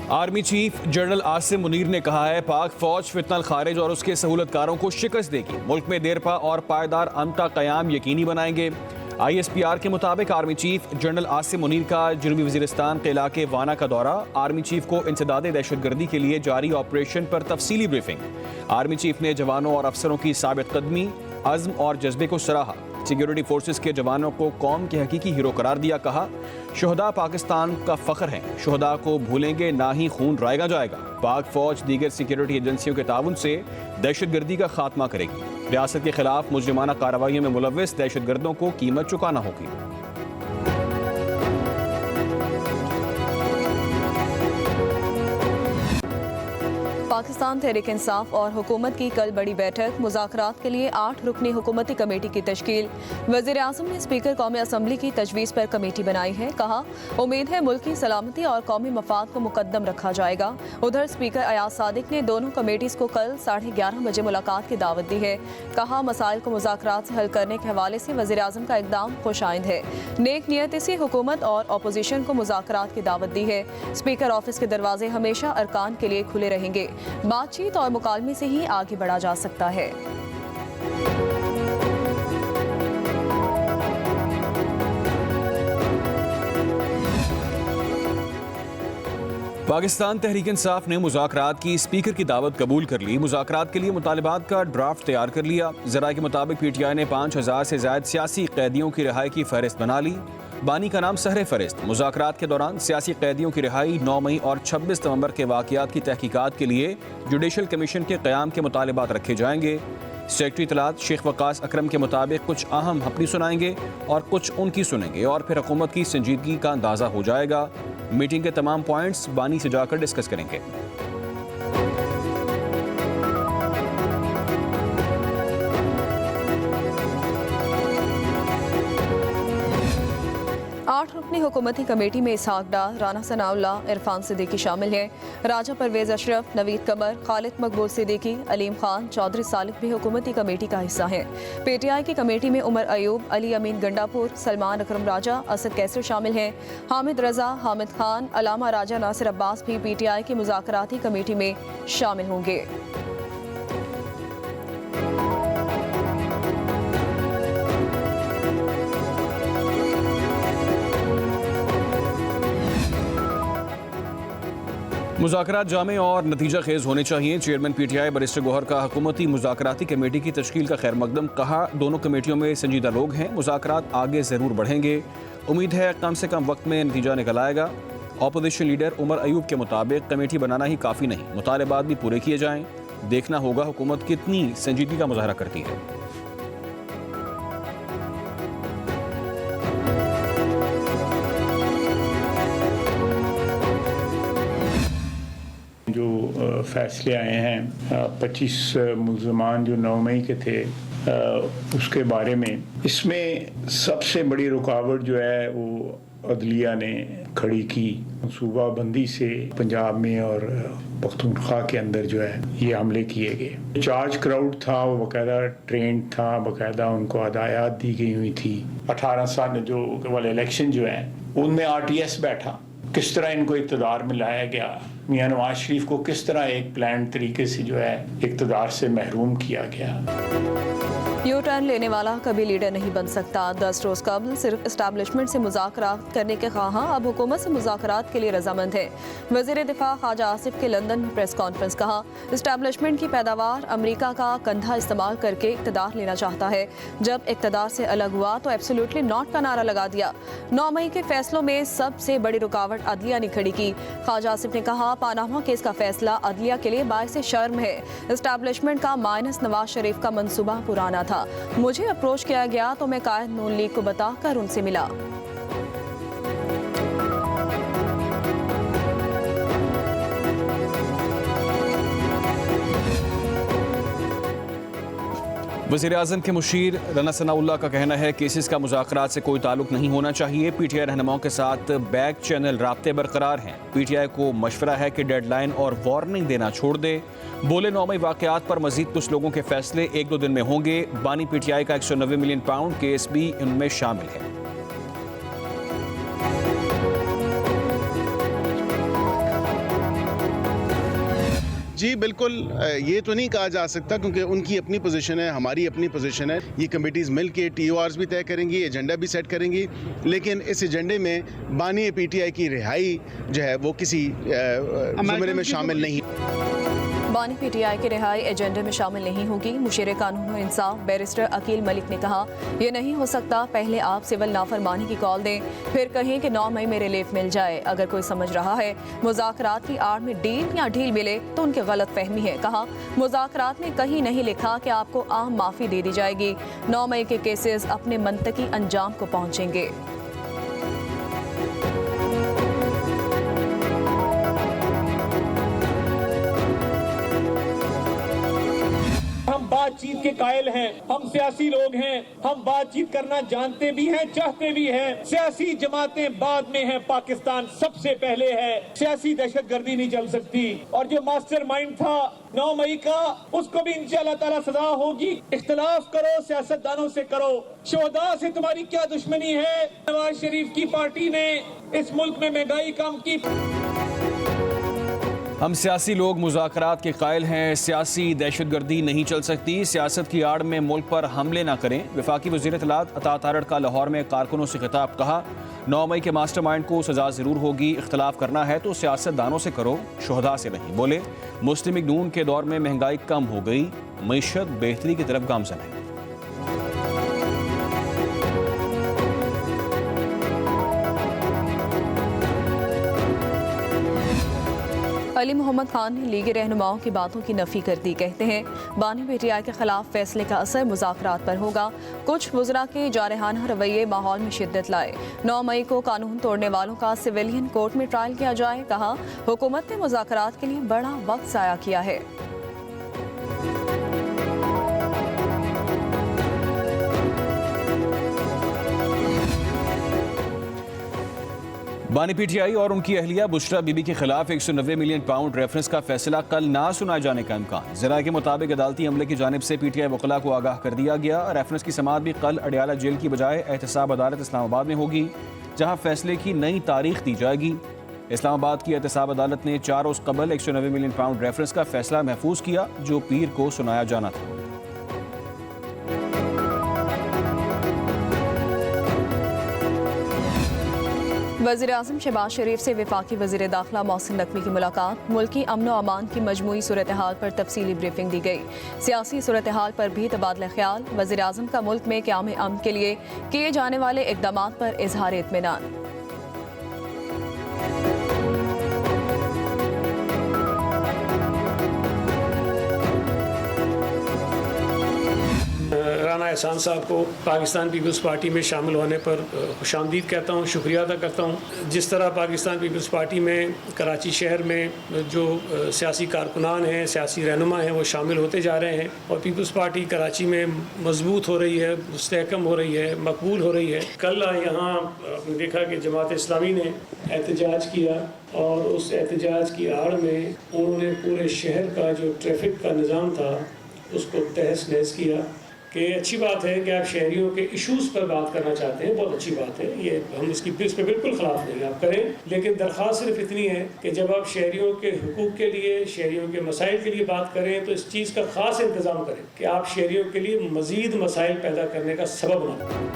Army chief general Asim Munir ने कहा है पाक फौज फितनल खारिज और उसके सहूलतकारों को शिकस्त देगी। मुल्क में देरपा और पायदार अमन का क़याम यकीनी बनाएंगे। ISPR के मुताबिक army chief general Asim Munir का जनूबी वज़ीरिस्तान के इलाके वाना का दौरा। आर्मी चीफ को इंसदाद दहशतगर्दी के लिए जारी ऑपरेशन पर तफसीली ब्रीफिंग। आर्मी चीफ ने जवानों और अफसरों की साबित कदमी, अज़्म और जज्बे को सराहा। सिक्योरिटी फोर्सेस के जवानों को कौम के हकीकी हीरो करार दिया। कहा शोहदा पाकिस्तान का फ़ख्र हैं, शोहदा को भूलेंगे ना ही खून रायगा जाएगा। पाक फौज दीगर सिक्योरिटी एजेंसियों के ताउन से दहशतगर्दी का खात्मा करेगी। रियासत के खिलाफ मुजरिमाना कार्रवाइयों में मुलव्विस दहशतगर्दों को कीमत चुकाना होगी। पाकिस्तान तहरीक इंसाफ और हुकूमत की कल बड़ी बैठक। मुज़ाकरात के लिए 8 रुकनी हुकूमती कमेटी की तश्कील। वज़ीर आज़म ने स्पीकर कौमी असम्बली की तजवीज़ पर कमेटी बनाई है। कहा उम्मीद है मुल्क की सलामती और कौमी मफाद को मुकद्दम रखा जाएगा। उधर स्पीकर अयाज सादिक ने दोनों कमेटीज़ को कल 11:30 बजे मुलाकात की दावत दी है। कहा मसाइल को मुज़ाकरात से हल करने के हवाले से वज़ीर आज़म का इक़दाम खुशाइंद है। नेक नियत से हुकूमत और अपोजिशन को मुज़ाकरात की दावत दी है। स्पीकर ऑफिस के दरवाजे हमेशा अरकान के लिए खुले रहेंगे। बातचीत और मुकालमे से ही आगे बढ़ा जा सकता है। पाकिस्तान तहरीक इंसाफ ने मुज़ाकरात की स्पीकर की दावत कबूल कर ली। मुज़ाकरात के लिए मुतालिबात का ड्राफ्ट तैयार कर लिया। ज़राए के मुताबिक PTI ने 5000 से ज़ायद सियासी कैदियों की रिहाई की फहरिस्त बना ली। बानी का नाम सहरे फहरिस्त। मुज़ाकरात के दौरान सियासी कैदियों की रिहाई, 9 मई और 26 नवंबर के वाक़यात की तहकीकात के लिए जुडिशल कमीशन के क़याम के मुतालिबात रखे जाएंगे। सेक्रेटरी इत्तलात शेख वकास अकरम के मुताबिक कुछ अहम अपनी सुनाएंगे और कुछ उनकी सुनेंगे और फिर हुकूमत की संजीदगी का अंदाज़ा हो जाएगा। मीटिंग के तमाम पॉइंट्स बानी से जाकर डिस्कस करेंगे। 8 रुकनी हुकूमती कमेटी में इसहाक डार, राना सनाउल्लाह, इरफान सिद्दीकी शामिल हैं। राजा परवेज अशरफ, नवीद कमर, खालिद मकबूल सिद्दीकी, अलीम खान, चौधरी सालिक भी हुकूमती कमेटी का हिस्सा हैं। PTI की कमेटी में उमर अयूब, अली अमीन गंडापुर, सलमान अकरम राजा, असद कैसर शामिल हैं। हामिद रजा, हामिद खान, अलामा राजा नासिर अब्बास भी PTI की मुज़ाकराती कमेटी में शामिल होंगे। मुज़ाकरात जामे और नतीजा खेज़ होने चाहिए। चेयरमैन PTI बैरिस्टर गौहर का हुकूमती मुज़ाकराती कमेटी की तश्कील का खैर मकदम। कहा दोनों कमेटियों में संजीदा लोग हैं, मुज़ाकरात आगे ज़रूर बढ़ेंगे। उम्मीद है कम से कम वक्त में नतीजा निकल आएगा। अपोजिशन लीडर उमर अयूब के मुताबिक कमेटी बनाना ही काफ़ी नहीं, मुतालबात भी पूरे किए जाएँ। देखना होगा हुकूमत कितनी संजीदगी का मुज़ाहरा करती है। जो फैसले आए हैं 25 मुल्ज़मान जो 9 मई के थे उसके बारे में, इसमें सबसे बड़ी रुकावट जो है वो अदलिया ने खड़ी की। सूबाबंदी से पंजाब में और पख्तूनख्वा के अंदर जो है ये हमले किए गए। चार्ज क्राउड था, वो बाकायदा ट्रेंड था, बाकायदा उनको हदायत दी गई हुई थी। 18 साल जो वाले इलेक्शन जो है उनमें RTS बैठा, किस तरह इनको इक़्तिदार में लाया गया, मियां नवाज शरीफ को किस तरह एक प्लान तरीके से जो है इक़्तिदार से महरूम किया गया। यू टर्न लेने वाला कभी लीडर नहीं बन सकता। 10 रोज़ कबल सिर्फ इस्टेब्लिशमेंट से मुज़ाकरात करने के ख्वाहां अब हुकूमत से मुज़ाकरात के लिए रजामंद है। वज़ीर दिफा ख्वाजा आसिफ के लंदन में प्रेस कॉन्फ्रेंस। कहा इस्टेब्लिशमेंट की पैदावार अमरीका का कंधा इस्तेमाल करके इक़्तिदार लेना चाहता है। जब इक़्तिदार से अलग हुआ तो एब्सोल्युटली नॉट का नारा लगा दिया। 9 मई के फैसलों में सबसे बड़ी रुकावट अदलिया ने खड़ी की। ख्वाजा आसिफ ने कहा पानामा केस का फैसला अदलिया के लिए बाइस शर्म है। इस्टेब्लिशमेंट का माइनस नवाज शरीफ का मंसूबा पुराना था। मुझे अप्रोच किया गया तो मैं कायद नून लीग को बताकर उनसे मिला। वज़ीर आज़म के मुशीर राना सनाउल्लाह का कहना है केसेस का मुज़ाकरात से कोई ताल्लुक नहीं होना चाहिए। PTI रहनुमाओं के साथ बैक चैनल राब्ते बरकरार हैं। PTI को मशवरा है कि डेडलाइन और वार्निंग देना छोड़ दे। बोले 9 मई वाक़यात पर मजीद कुछ लोगों के फैसले 1-2 दिन में होंगे। बानी PTI का 190 मिलियन पाउंड केस भी इनमें शामिल है। जी बिल्कुल, ये तो नहीं कहा जा सकता क्योंकि उनकी अपनी पोजीशन है, हमारी अपनी पोजीशन है। ये कमेटीज़ मिल के TORs भी तय करेंगी, एजेंडा भी सेट करेंगी, लेकिन इस एजेंडे में बानी PTI की रिहाई जो है वो किसी ज़ुमरे में शामिल नहीं। बानी PTI की रिहाई एजेंडे में शामिल नहीं होगी। मुशीर कानून और इंसाफ बैरिस्टर अकील मलिक ने कहा, यह नहीं हो सकता, पहले आप सिविल नाफरमानी की कॉल दें, फिर कहें कि 9 मई में रिलीफ मिल जाए। अगर कोई समझ रहा है मुज़ाकरात की आड़ में डील या ढील मिले तो उनकी गलत फहमी है। कहा, मुज़ाकरात में कहीं नहीं लिखा कि आपको आम माफ़ी दे दी जाएगी। 9 मई के केसेस अपने मंतकी अंजाम को पहुँचेंगे। बातचीत के कायल हैं, हम सियासी लोग हैं, हम बातचीत करना जानते भी हैं, चाहते भी हैं। सियासी जमातें बाद में हैं, पाकिस्तान सबसे पहले है। सियासी दहशतगर्दी नहीं चल सकती। और जो मास्टरमाइंड था 9 मई का, उसको भी इंशाअल्लाह ताला सजा होगी। इख्तिलाफ करो, सियासतदानों से करो, शोहदा से तुम्हारी क्या दुश्मनी है? नवाज शरीफ की पार्टी ने इस मुल्क में महंगाई कम की। हम सियासी लोग मुज़ाकरात के कायल हैं, सियासी दहशतगर्दी नहीं चल सकती, सियासत की आड़ में मुल्क पर हमले ना करें। वफाकी वज़ीर इत्तलात अता तारड़ का लाहौर में कारकुनों से खिताब। कहा, 9 मई के मास्टरमाइंड को सजा ज़रूर होगी, इख्तलाफ करना है तो सियासतदानों से करो, शोहदा से नहीं। बोले, मुस्लिम लीग नून के दौर में महंगाई कम हो गई, मईशत बेहतरी की तरफ गामज़न है। अली मोहम्मद खान ने लीगी रहनुमाओं की बातों की नफी कर दी। कहते हैं, बानी PTI के खिलाफ फैसले का असर मुज़ाकरात पर होगा। कुछ वज़रा के जारहाना रवैये माहौल में शिद्दत लाए। 9 मई को कानून तोड़ने वालों का सिविलियन कोर्ट में ट्रायल किया जाए। कहा, हुकूमत ने मुज़ाकरात के लिए बड़ा वक्त ज़ाया किया है। बानी PTI और उनकी अहलिया बुशरा बीबी के खिलाफ 190 मिलियन पाउंड रेफरेंस का फैसला कल ना सुनाए जाने का इम्कान। ज़रा के मुताबिक अदालती अमले की जानिब से PTI वकला को आगाह कर दिया गया। रेफरेंस की समाअत भी कल अडियाला जेल की बजाय एहतसाब अदालत इस्लामाबाद में होगी, जहाँ फैसले की नई तारीख दी जाएगी। इस्लामाबाद की एहतसाब अदालत ने 4 रोज़ कबल 190 मिलियन पाउंड रेफरेंस का फैसला महफूज किया, जो पीर को सुनाया जाना था। वज़ीर-ए-आज़म शहबाज शरीफ से वफाकी वज़ीर दाखिला मोहसिन नकवी की मुलाकात। मुल्की अमन व अमान की मजमूई सूरत हाल पर तफसीली ब्रीफिंग दी गई। सियासी सूरत हाल पर भी तबादला ख्याल। वज़ीर-ए-आज़म का मुल्क में क़याम अमन के लिए किए जाने वाले इक़दामात पर इज़हार इत्मीनान। राना एहसान साहब को पाकिस्तान पीपल्स पार्टी में शामिल होने पर खुशामदीद कहता हूँ, शुक्रिया अदा करता हूँ। जिस तरह पाकिस्तान पीपल्स पार्टी में कराची शहर में जो सियासी कारकुनान हैं, सियासी रहनुमा हैं, वो शामिल होते जा रहे हैं और पीपल्स पार्टी कराची में मजबूत हो रही है, मुस्तहकम हो रही है, मकबूल हो रही है। कल यहाँ आपने देखा कि जमात इस्लामी ने एहतजाज किया और उस एहतजाज की आड़ में उन्होंने पूरे शहर का जो ट्रैफिक का निज़ाम था उसको तहस नहस किया। कि अच्छी बात है कि आप शहरियों के इश्यूज़ पर बात करना चाहते हैं, बहुत अच्छी बात है, ये हम इस पर बिल्कुल ख़िलाफ़ नहीं, आप करें। लेकिन दरख्वास्त सिर्फ इतनी है कि जब आप शहरियों के हुकूक़ के लिए, शहरियों के मसाइल के लिए बात करें तो इस चीज़ का ख़ास इंतज़ाम करें कि आप शहरियों के लिए मज़ीद मसाइल पैदा करने का सबब ना बनें।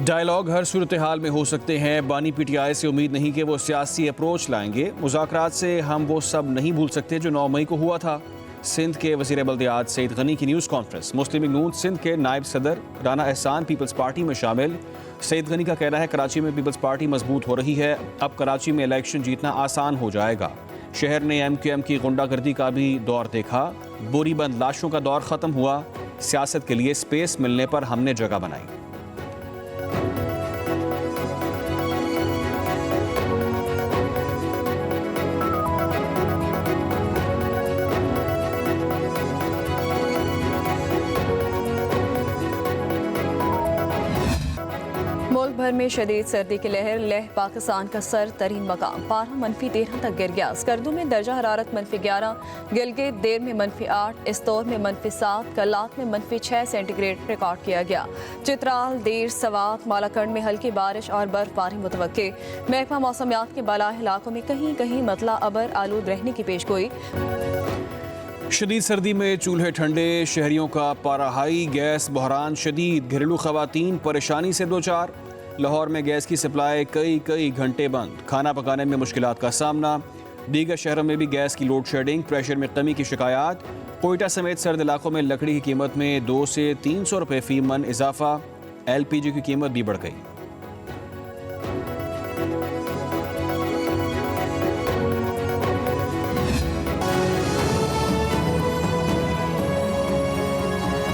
डायलॉग हर सूरत हाल में हो सकते हैं। बानी PTI से उम्मीद नहीं कि वो सियासी अप्रोच लाएंगे। मुज़ाकरात से हम वो सब नहीं भूल सकते जो 9 मई को हुआ था। सिंध के वज़ीर बल्दियात सईद गनी की न्यूज़ कॉन्फ्रेंस। मुस्लिम लीग नून सिंध के नायब सदर राना एहसान पीपल्स पार्टी में शामिल। सईद गनी का कहना है, कराची में पीपल्स पार्टी मजबूत हो रही है, अब कराची में इलेक्शन जीतना आसान हो जाएगा। शहर ने MQM की गुंडागर्दी का भी दौर देखा, बोरी बंद लाशों का दौर ख़त्म हुआ। सियासत के लिए स्पेस मिलने पर हमने जगह बनाई। मुल्क भर में शदीद सर्दी की लहर। लेह पाकिस्तान का सर तरीन मकाम, पारा -13 तक गिर गया। स्कर्दू में दर्जा हरारत -11, गिलगित देर में -8, इस्तोर में -7, कल्लात में -6 सेंटीग्रेड रिकॉर्ड किया गया। चित्राल, देर, सवात, मालाकंड में हल्की बारिश और बर्फबारी मुतवक्के। महकमा मौसमियात के बालाई इलाकों में कहीं कहीं मतला अबर आलूद रहने की पेशगोई। शदीद सर्दी में चूल्हे ठंडे, शहरियों का पारा हाई, गैस बहरान शदीद, घरेलू खवातीन परेशानी से दो चार। लाहौर में गैस की सप्लाई कई घंटे बंद, खाना पकाने में मुश्किलात का सामना। दीगर शहरों में भी गैस की लोड शेडिंग, प्रेशर में कमी की शिकायत। कोयटा समेत सर्द इलाकों में लकड़ी की कीमत में 200 से 300 रुपये फी मन इजाफा। LPG की कीमत भी बढ़ गई।